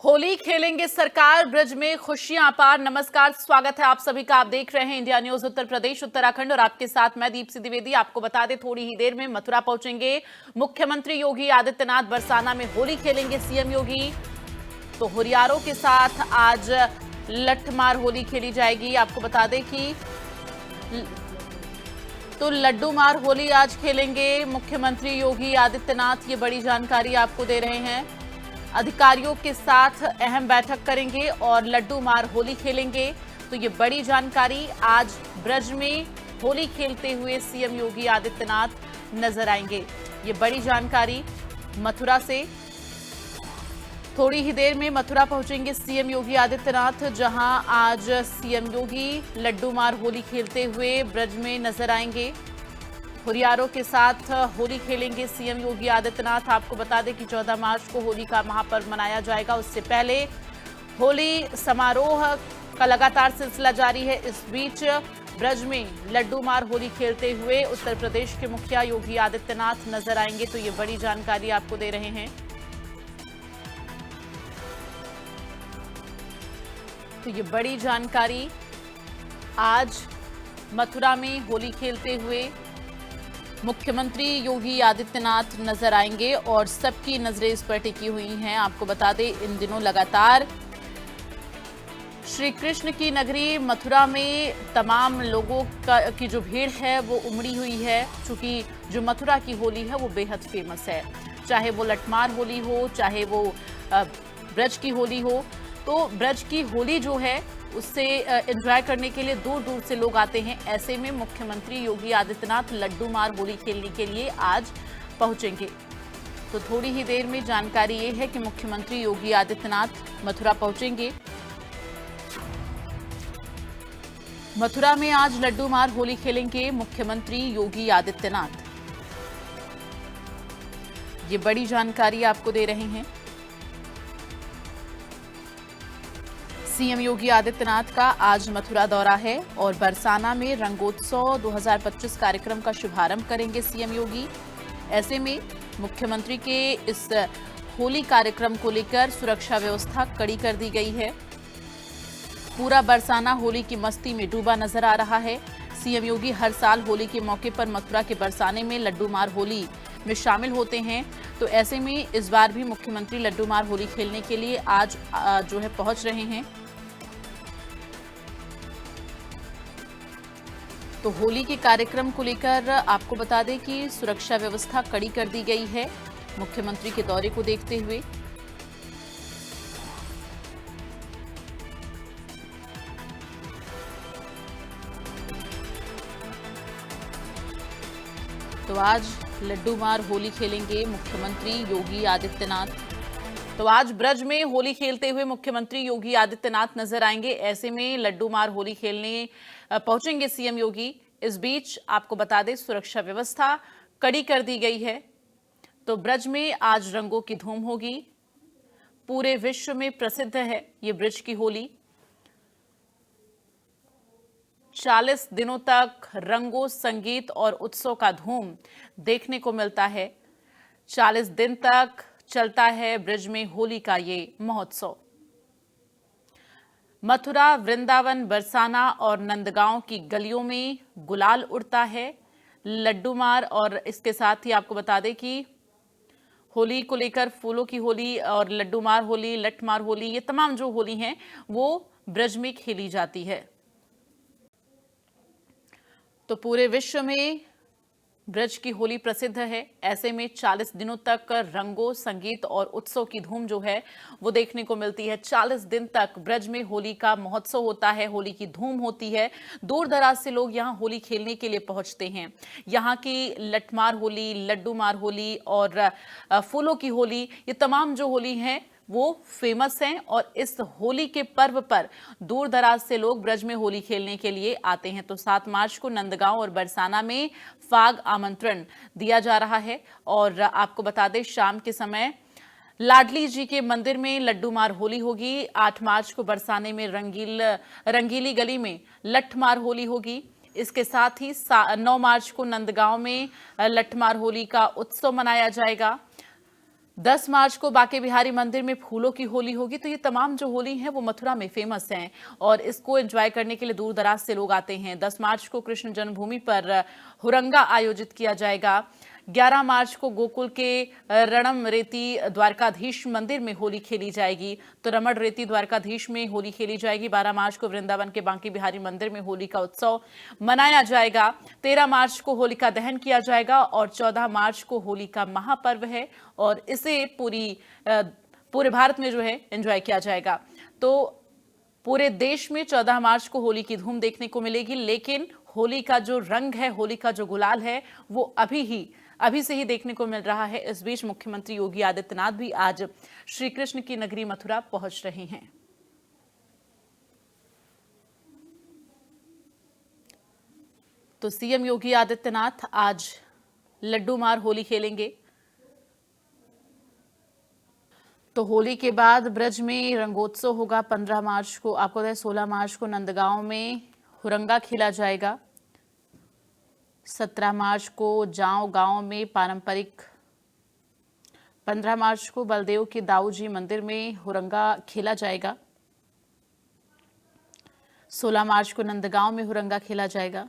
होली खेलेंगे सरकार, ब्रज में खुशियां अपार। नमस्कार, स्वागत है आप सभी का। आप देख रहे हैं इंडिया न्यूज उत्तर प्रदेश उत्तराखंड और आपके साथ मैं दीप्ति द्विवेदी। आपको बता दें, थोड़ी ही देर में मथुरा पहुंचेंगे मुख्यमंत्री योगी आदित्यनाथ। बरसाना में होली खेलेंगे सीएम योगी। तो हुरियारों के साथ आज लठमार होली खेली जाएगी। आपको बता दें कि तो लड्डू मार होली आज खेलेंगे मुख्यमंत्री योगी आदित्यनाथ। ये बड़ी जानकारी आपको दे रहे हैं। अधिकारियों के साथ अहम बैठक करेंगे और लड्डू मार होली खेलेंगे। तो ये बड़ी जानकारी, आज ब्रज में होली खेलते हुए सीएम योगी आदित्यनाथ नजर आएंगे। ये बड़ी जानकारी मथुरा से। थोड़ी ही देर में मथुरा पहुंचेंगे सीएम योगी आदित्यनाथ, जहां आज सीएम योगी लड्डू मार होली खेलते हुए ब्रज में नजर आएंगे। हुरियारों के साथ होली खेलेंगे सीएम योगी आदित्यनाथ। आपको बता दें कि 14 मार्च को होली का महापर्व मनाया जाएगा। उससे पहले होली समारोह का लगातार सिलसिला जारी है। इस बीच ब्रज में लड्डू मार होली खेलते हुए उत्तर प्रदेश के मुखिया योगी आदित्यनाथ नजर आएंगे। तो ये बड़ी जानकारी आपको दे रहे हैं। तो ये बड़ी जानकारी, आज मथुरा में होली खेलते हुए मुख्यमंत्री योगी आदित्यनाथ नजर आएंगे और सबकी नजरें इस पर टिकी हुई हैं। आपको बता दें, इन दिनों लगातार श्री कृष्ण की नगरी मथुरा में तमाम लोगों की जो भीड़ है वो उमड़ी हुई है। चूंकि जो मथुरा की होली है वो बेहद फेमस है। चाहे वो लठमार होली हो, चाहे वो ब्रज की होली हो। तो ब्रज की होली जो है उससे एंजॉय करने के लिए दूर दूर से लोग आते हैं। ऐसे में मुख्यमंत्री योगी आदित्यनाथ लड्डू मार होली खेलने के लिए आज पहुंचेंगे। तो थोड़ी ही देर में जानकारी ये है कि मुख्यमंत्री योगी आदित्यनाथ मथुरा पहुंचेंगे। मथुरा में आज लड्डू मार होली खेलेंगे मुख्यमंत्री योगी आदित्यनाथ। ये बड़ी जानकारी आपको दे रहे हैं। सीएम योगी आदित्यनाथ का आज मथुरा दौरा है और बरसाना में रंगोत्सव 2025 कार्यक्रम का शुभारंभ करेंगे सीएम योगी। ऐसे में मुख्यमंत्री के इस होली कार्यक्रम को लेकर सुरक्षा व्यवस्था कड़ी कर दी गई है। पूरा बरसाना होली की मस्ती में डूबा नजर आ रहा है। सीएम योगी हर साल होली के मौके पर मथुरा के बरसाने में लड्डू मार होली में शामिल होते हैं। तो ऐसे में इस बार भी मुख्यमंत्री लड्डू मार होली खेलने के लिए आज जो है पहुंच रहे हैं। तो होली के कार्यक्रम को लेकर आपको बता दें कि सुरक्षा व्यवस्था कड़ी कर दी गई है मुख्यमंत्री के दौरे को देखते हुए। तो आज लड्डू मार होली खेलेंगे मुख्यमंत्री योगी आदित्यनाथ। तो आज ब्रज में होली खेलते हुए मुख्यमंत्री योगी आदित्यनाथ नजर आएंगे। ऐसे में लड्डू मार होली खेलने पहुंचेंगे सीएम योगी। इस बीच आपको बता दें, सुरक्षा व्यवस्था कड़ी कर दी गई है। तो ब्रज में आज रंगों की धूम होगी। पूरे विश्व में प्रसिद्ध है ये ब्रज की होली। 40 दिनों तक रंगों, संगीत और उत्सव का धूम देखने को मिलता है। 40 दिन तक चलता है ब्रज में होली का ये महोत्सव। मथुरा, वृंदावन, बरसाना और नंदगांव की गलियों में गुलाल उड़ता है लड्डू मार। और इसके साथ ही आपको बता दें कि होली को लेकर फूलों की होली और लड्डू मार होली, लठमार होली, ये तमाम जो होली हैं वो ब्रज में खेली जाती है। तो पूरे विश्व में ब्रज की होली प्रसिद्ध है। ऐसे में 40 दिनों तक रंगों, संगीत और उत्सव की धूम जो है वो देखने को मिलती है। 40 दिन तक ब्रज में होली का महोत्सव होता है, होली की धूम होती है। दूर दराज से लोग यहाँ होली खेलने के लिए पहुंचते हैं। यहाँ की लठमार होली, लड्डू मार होली और फूलों की होली, ये तमाम जो होली हैं वो फेमस हैं। और इस होली के पर्व पर दूर दराज से लोग ब्रज में होली खेलने के लिए आते हैं। तो 7 मार्च को नंदगांव और बरसाना में फाग आमंत्रण दिया जा रहा है। और आपको बता दें, शाम के समय लाडली जी के मंदिर में लड्डू मार होली होगी। 8 मार्च को बरसाने में रंगीली गली में लठमार होली होगी। इसके साथ ही 9 मार्च को नंदगांव में लठमार होली का उत्सव मनाया जाएगा। 10 मार्च को बांके बिहारी मंदिर में फूलों की होली होगी। तो ये तमाम जो होली है वो मथुरा में फेमस हैं और इसको एंजॉय करने के लिए दूर दराज से लोग आते हैं। 10 मार्च को कृष्ण जन्मभूमि पर हुरंगा आयोजित किया जाएगा। 11 मार्च को गोकुल के रणम रेती द्वारकाधीश मंदिर में होली खेली जाएगी। तो रमण रेती द्वारकाधीश में होली खेली जाएगी। 12 मार्च को वृंदावन के बांके बिहारी मंदिर में होली का उत्सव मनाया जाएगा। 13 मार्च को होलिका दहन किया जाएगा और 14 मार्च को होली का महापर्व है और इसे पूरे भारत में जो है एंजॉय किया जाएगा। तो पूरे देश में 14 मार्च को होली की धूम देखने को मिलेगी, लेकिन होली का जो रंग है, होली का जो गुलाल है, वो अभी से ही देखने को मिल रहा है। इस बीच मुख्यमंत्री योगी आदित्यनाथ भी आज श्री कृष्ण की नगरी मथुरा पहुंच रहे हैं। तो सीएम योगी आदित्यनाथ आज लड्डू मार होली खेलेंगे। तो होली के बाद ब्रज में रंगोत्सव होगा 15 मार्च को। आपको बताया 16 मार्च को नंदगांव में हुरंगा खेला जाएगा। 17 मार्च को जांव गांव में पारंपरिक 15 मार्च को बलदेव के दाऊ जी मंदिर में हुरंगा खेला जाएगा। 16 मार्च को नंदगांव में हुरंगा खेला जाएगा।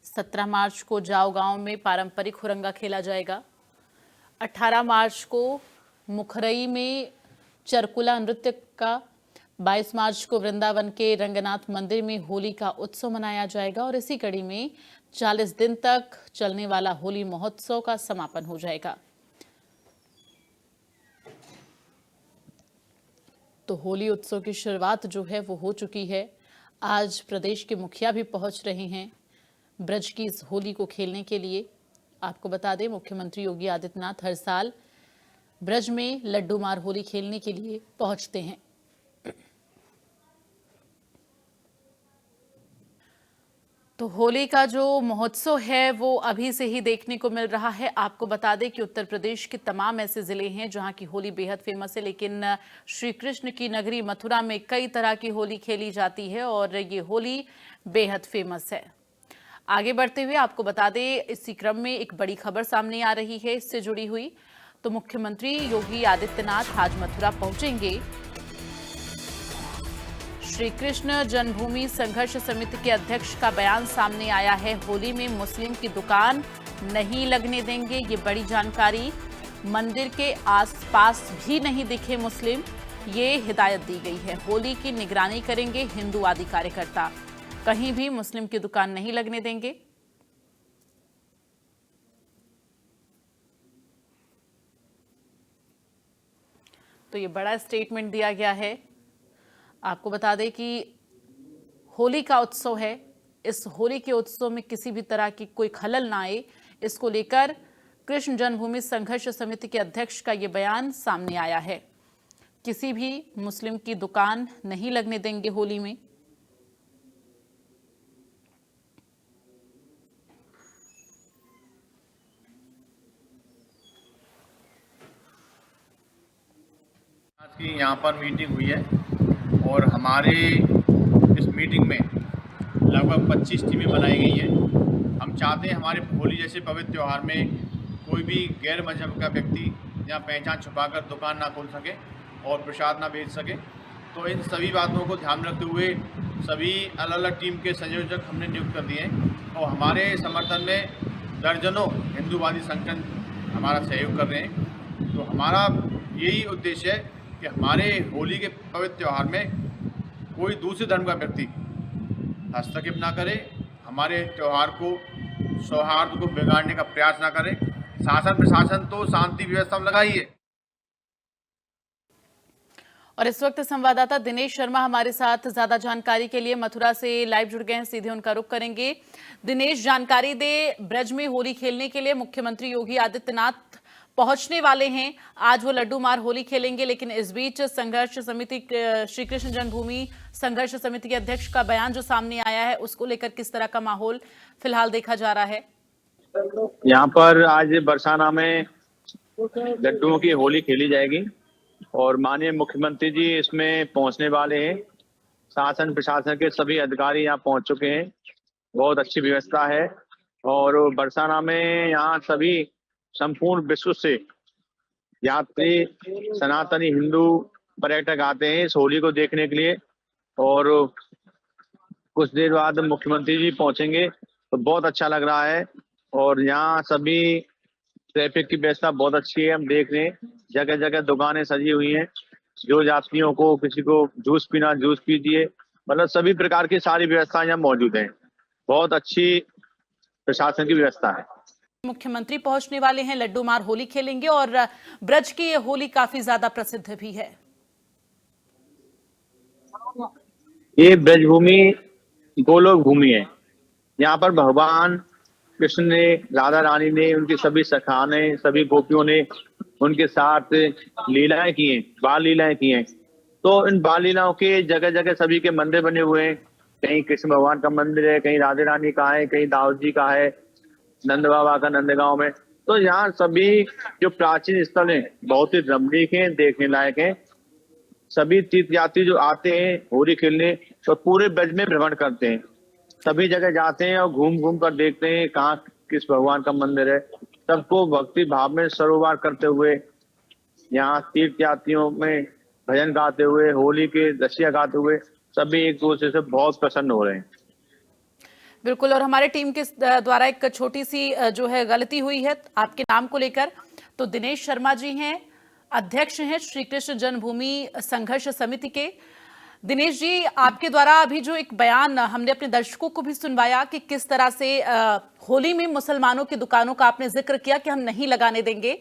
17 मार्च को जांव गांव में पारंपरिक हुरंगा खेला जाएगा। 18 मार्च को मुखरई में चरकुला नृत्य का, 22 मार्च को वृंदावन के रंगनाथ मंदिर में होली का उत्सव मनाया जाएगा और इसी कड़ी में 40 दिन तक चलने वाला होली महोत्सव का समापन हो जाएगा। तो होली उत्सव की शुरुआत जो है वो हो चुकी है। आज प्रदेश के मुखिया भी पहुंच रहे हैं ब्रज की इस होली को खेलने के लिए। आपको बता दें, मुख्यमंत्री योगी आदित्यनाथ हर साल ब्रज में लड्डू मार होली खेलने के लिए पहुंचते हैं। तो होली का जो महोत्सव है वो अभी से ही देखने को मिल रहा है। आपको बता दें कि उत्तर प्रदेश के तमाम ऐसे जिले हैं जहां की होली बेहद फेमस है, लेकिन श्री कृष्ण की नगरी मथुरा में कई तरह की होली खेली जाती है और ये होली बेहद फेमस है। आगे बढ़ते हुए आपको बता दें, इसी क्रम में एक बड़ी खबर सामने आ रही है इससे जुड़ी हुई। तो मुख्यमंत्री योगी आदित्यनाथ आज मथुरा पहुंचेंगे। श्री कृष्ण जन्मभूमि संघर्ष समिति के अध्यक्ष का बयान सामने आया है। होली में मुस्लिम की दुकान नहीं लगने देंगे, ये बड़ी जानकारी। मंदिर के आसपास भी नहीं दिखे मुस्लिम, ये हिदायत दी गई है। होली की निगरानी करेंगे हिंदूवादी कार्यकर्ता, कहीं भी मुस्लिम की दुकान नहीं लगने देंगे। तो ये बड़ा स्टेटमेंट दिया गया है। आपको बता दें कि होली का उत्सव है, इस होली के उत्सव में किसी भी तरह की कोई खलल ना आए, इसको लेकर कृष्ण जन्मभूमि संघर्ष समिति के अध्यक्ष का ये बयान सामने आया है। किसी भी मुस्लिम की दुकान नहीं लगने देंगे होली में। आज की यहाँ पर मीटिंग हुई है और हमारे इस मीटिंग में लगभग 25 टीमें बनाई गई हैं। हम चाहते हैं हमारे होली जैसे पवित्र त्यौहार में कोई भी गैर मजहब का व्यक्ति यहाँ पहचान छुपाकर दुकान ना खोल सके और प्रसाद ना बेच सके। तो इन सभी बातों को ध्यान रखते हुए सभी अलग अलग टीम के संयोजक हमने नियुक्त कर दिए हैं और हमारे समर्थन में दर्जनों हिंदूवादी संगठन हमारा सहयोग कर रहे हैं। तो हमारा यही उद्देश्य है कि हमारे होली के पवित्र त्यौहार में कोई दूसरे धर्म का व्यक्ति हस्तक्षेप ना करे, हमारे त्यौहार को सौहार्द को बिगाड़ने का प्रयास ना करे। शासन प्रशासन तो शांति व्यवस्था में लगा ही है। और इस वक्त संवाददाता दिनेश शर्मा हमारे साथ ज्यादा जानकारी के लिए मथुरा से लाइव जुड़ गए हैं, सीधे उनका रुख करेंगे। दिनेश, जानकारी दे, ब्रज में होली खेलने के लिए मुख्यमंत्री योगी आदित्यनाथ पहुंचने वाले हैं। आज वो लड्डू मार होली खेलेंगे, लेकिन इस बीच संघर्ष समिति, श्री कृष्ण जन्मभूमि संघर्ष समिति के अध्यक्ष का बयान जो सामने आया है, उसको लेकर किस तरह का माहौल फिलहाल देखा जा रहा है? यहाँ पर आज बरसाना में लड्डुओं की होली खेली जाएगी और माननीय मुख्यमंत्री जी इसमें पहुंचने वाले हैं। शासन प्रशासन के सभी अधिकारी यहाँ पहुंच चुके हैं। बहुत अच्छी व्यवस्था है और बरसाना में यहाँ सभी संपूर्ण विश्व से यात्री सनातनी हिंदू पर्यटक आते हैं इस होली को देखने के लिए। और कुछ देर बाद मुख्यमंत्री जी पहुंचेंगे तो बहुत अच्छा लग रहा है। और यहाँ सभी ट्रैफिक की व्यवस्था बहुत अच्छी है, हम देख रहे हैं जगह जगह दुकानें सजी हुई हैं। जो यात्रियों को किसी को जूस पीना जूस पीजिए, मतलब सभी प्रकार की सारी व्यवस्थाएं यहाँ मौजूद हैं। बहुत अच्छी प्रशासन की व्यवस्था है। मुख्यमंत्री पहुंचने वाले हैं, लड्डू मार होली खेलेंगे और ब्रज की ये होली काफी ज्यादा प्रसिद्ध भी है। ये ब्रजभूमि गोलोक भूमि है। यहाँ पर भगवान कृष्ण ने, राधा रानी ने, उनकी सभी सखा ने, सभी गोपियों ने उनके साथ लीलाएं की हैं, बाल लीलाएं की हैं। तो इन बाल लीलाओं के जगह जगह सभी के मंदिर बने हुए हैं। कहीं कृष्ण भगवान का मंदिर है, कहीं राधे रानी का है, कहीं दाऊद जी का है, नंद बाबा का नंदगांव में। तो यहाँ सभी जो प्राचीन स्थल हैं बहुत ही रमणीक हैं, देखने लायक हैं। सभी तीर्थ यात्री जो आते हैं होली खेलने तो पूरे ब्रज में भ्रमण करते हैं, सभी जगह जाते हैं और घूम घूम कर देखते हैं कहाँ किस भगवान का मंदिर है। सबको भक्ति भाव में सरोवर करते हुए, यहाँ तीर्थ यात्रियों में भजन गाते हुए, होली के रसिया गाते हुए सभी एक दूसरे से बहुत प्रसन्न हो रहे हैं। बिल्कुल, और हमारे टीम के द्वारा एक छोटी सी जो है गलती हुई है आपके नाम को लेकर। तो दिनेश शर्मा जी हैं, अध्यक्ष हैं श्री कृष्ण जन्मभूमि संघर्ष समिति के। दिनेश जी, आपके द्वारा अभी जो एक बयान हमने अपने दर्शकों को भी सुनवाया कि किस तरह से होली में मुसलमानों की दुकानों का आपने जिक्र किया कि हम नहीं लगाने देंगे,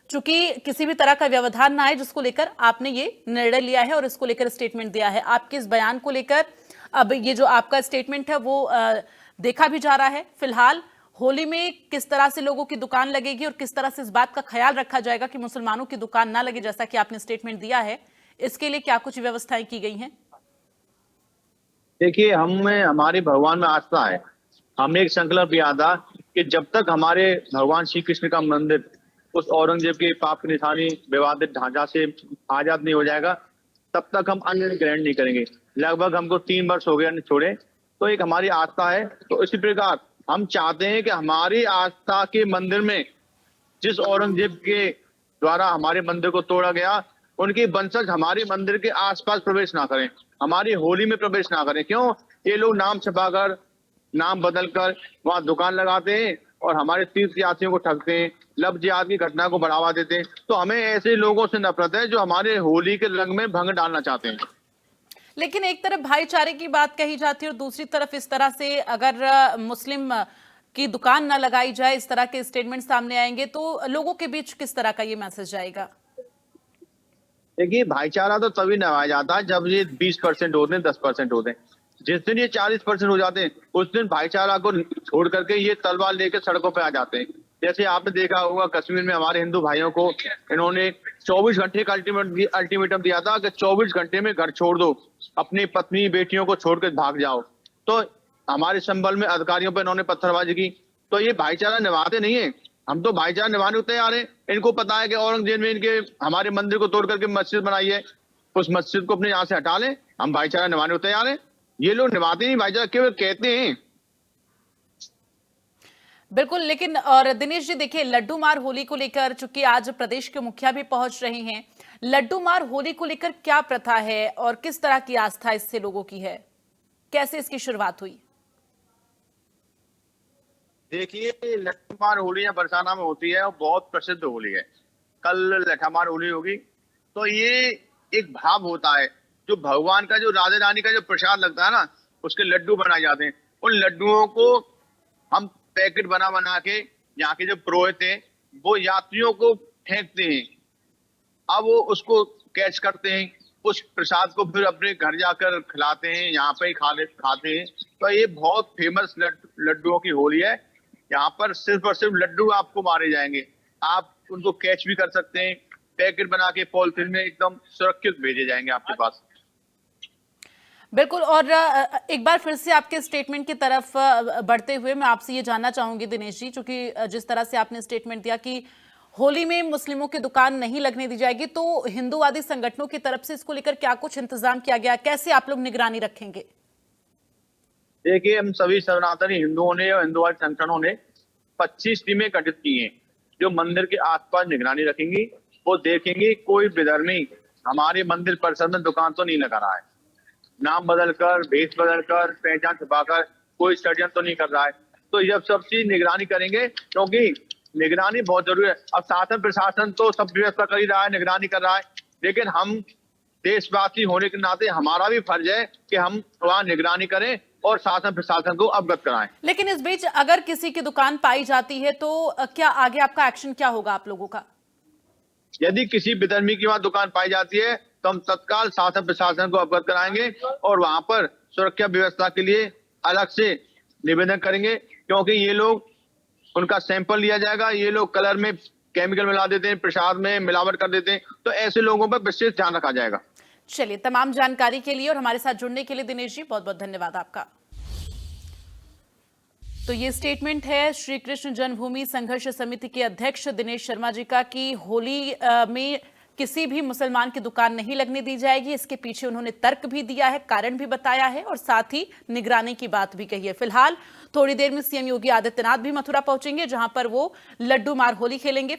चूंकि किसी भी तरह का व्यवधान ना आए, जिसको लेकर आपने ये निर्णय लिया है और इसको लेकर स्टेटमेंट दिया है। आपके इस बयान को लेकर अब ये जो आपका स्टेटमेंट है वो देखा भी जा रहा है। फिलहाल होली में किस तरह से लोगों की दुकान लगेगी और किस तरह से इस बात का ख्याल रखा जाएगा कि मुसलमानों की दुकान ना लगे, जैसा कि आपने स्टेटमेंट दिया है, इसके लिए क्या कुछ व्यवस्थाएं की गई हैं? देखिए, हमारे भगवान में आस्था है। हमने एक संकल्प लिया था कि जब तक हमारे भगवान श्री कृष्ण का मंदिर उस औरंगजेब के पाप की निशानी विवादित ढांचा से आजाद नहीं हो जाएगा, तब तक हम अन्न ग्रहण नहीं करेंगे। लगभग हमको 3 वर्ष हो गए अन्न छोड़े। तो एक हमारी आस्था है। तो इसी प्रकार हम चाहते हैं कि हमारी आस्था के मंदिर में जिस औरंगजेब के द्वारा हमारे मंदिर को तोड़ा गया, उनके वंशज हमारे मंदिर के आसपास प्रवेश ना करें, हमारी होली में प्रवेश ना करें। क्यों? ये लोग नाम छपाकर, नाम बदलकर वहां दुकान लगाते हैं और हमारे तीर्थ यात्रियों को ठगते हैं, लव जिहाद की घटना को बढ़ावा देते हैं। तो हमें ऐसे लोगों से नफरत है जो हमारे होली के रंग में भंग डालना चाहते हैं। लेकिन एक तरफ भाईचारे की बात कही जाती है और दूसरी तरफ इस तरह से अगर मुस्लिम की दुकान ना लगाई जाए, इस तरह के स्टेटमेंट सामने आएंगे तो लोगों के बीच किस तरह का ये मैसेज जाएगा? देखिए, भाईचारा तो तभी निभाया जाता है जब ये 20% होते हैं, 10% होते हैं। जिस दिन ये 40% हो जाते हैं उस दिन भाईचारा को छोड़ करके ये तलवार लेकर सड़कों पे आ जाते हैं। जैसे आपने देखा होगा कश्मीर में हमारे हिंदू भाइयों को इन्होंने 24 घंटे का अल्टीमेटम दिया था कि 24 घंटे में घर छोड़ दो, अपनी पत्नी बेटियों को छोड़कर भाग जाओ। तो हमारे संबल में अधिकारियों पर इन्होंने पत्थरबाजी की। तो ये भाईचारा निभाते नहीं है। हम तो भाईचारा निभाने को तैयार हैं। इनको पता है कि औरंगजेब ने इनके हमारे मंदिर को तोड़ करके मस्जिद बनाई है, उस मस्जिद को अपने यहाँ से हटा लें। हम भाईचारा निभाने को तैयार हैं। ये लोग निभाते नहीं भाईचारा, केवल कहते हैं। बिल्कुल, लेकिन और दिनेश जी देखिए, लड्डू मार होली को लेकर चूंकि आज प्रदेश के मुखिया भी पहुंच रहे हैं, लड्डू मार होली को लेकर क्या प्रथा है और किस तरह की आस्था इससे लोगों की है, कैसे इसकी शुरुआत हुई? देखिए, लठमार होली यहाँ बरसाना में होती है और बहुत प्रसिद्ध होली है। कल लठमार होली होगी। तो ये एक भाव होता है, जो भगवान का, जो राधे रानी का जो प्रसाद लगता है ना, उसके लड्डू बनाए जाते हैं। उन लड्डुओं को हम पैकेट बना बना के यहाँ के जो पुरोहित हैं वो यात्रियों को फेंकते हैं। अब वो उसको कैच करते हैं, उस प्रसाद को फिर अपने घर जाकर खिलाते हैं, यहाँ पे ही खाते हैं। तो ये बहुत फेमस लड्डुओं की होली है। यहाँ पर सिर्फ और सिर्फ लड्डू आपको मारे जाएंगे। आप उनको कैच भी कर सकते हैं, पैकेट बना के पॉलिथीन में एकदम सुरक्षित भेजे जाएंगे आपके पास। बिल्कुल, और एक बार फिर से आपके स्टेटमेंट की तरफ बढ़ते हुए मैं आपसे ये जानना चाहूंगी दिनेश जी, क्योंकि जिस तरह से आपने स्टेटमेंट दिया कि होली में मुस्लिमों की दुकान नहीं लगने दी जाएगी, तो हिंदूवादी संगठनों की तरफ से इसको लेकर क्या कुछ इंतजाम किया गया, कैसे आप लोग निगरानी रखेंगे? देखिए, हम सभी सनातनी हिंदुओं ने और हिंदुवादी संगठनों ने 25 टीमें गठित की हैं जो मंदिर के आसपास निगरानी रखेंगी। वो देखेंगे कोई विधर्मी हमारे मंदिर परिसर में दुकान तो नहीं लगा रहा है, नाम बदलकर, भेष बदलकर, पहचान छुपाकर कोई षड्यंत्र तो नहीं कर रहा है। तो ये सब चीज निगरानी करेंगे, क्योंकि निगरानी बहुत जरूरी है। अब शासन प्रशासन तो सब व्यवस्था कर ही रहा है, निगरानी कर रहा है, लेकिन हम देशवासी होने के नाते हमारा भी फर्ज है कि हम वहाँ निगरानी करें और शासन प्रशासन को अवगत कराएं। लेकिन इस बीच अगर किसी की दुकान पाई जाती है तो क्या आगे आपका एक्शन क्या होगा आप लोगों का? यदि किसी विधर्मी की वहाँ दुकान पाई जाती है तो हम तत्काल शासन प्रशासन को अवगत कराएंगे और वहां पर सुरक्षा व्यवस्था के लिए अलग से निवेदन करेंगे, क्योंकि ये लोग, उनका सैंपल लिया जाएगा, ये लोग कलर में केमिकल मिला देते हैं, प्रसाद में मिलावट कर देते हैं, तो ऐसे लोगों पर विशेष ध्यान रखा जाएगा। चलिए, तमाम जानकारी के लिए और हमारे साथ जुड़ने के लिए दिनेश जी बहुत बहुत धन्यवाद आपका। तो ये स्टेटमेंट है श्री कृष्ण जन्मभूमि संघर्ष समिति के अध्यक्ष दिनेश शर्मा जी का कि होली में किसी भी मुसलमान की दुकान नहीं लगने दी जाएगी। इसके पीछे उन्होंने तर्क भी दिया है, कारण भी बताया है और साथ ही निगरानी की बात भी कही है। फिलहाल थोड़ी देर में सीएम योगी आदित्यनाथ भी मथुरा पहुंचेंगे, जहां पर वो लड्डू मार होली खेलेंगे।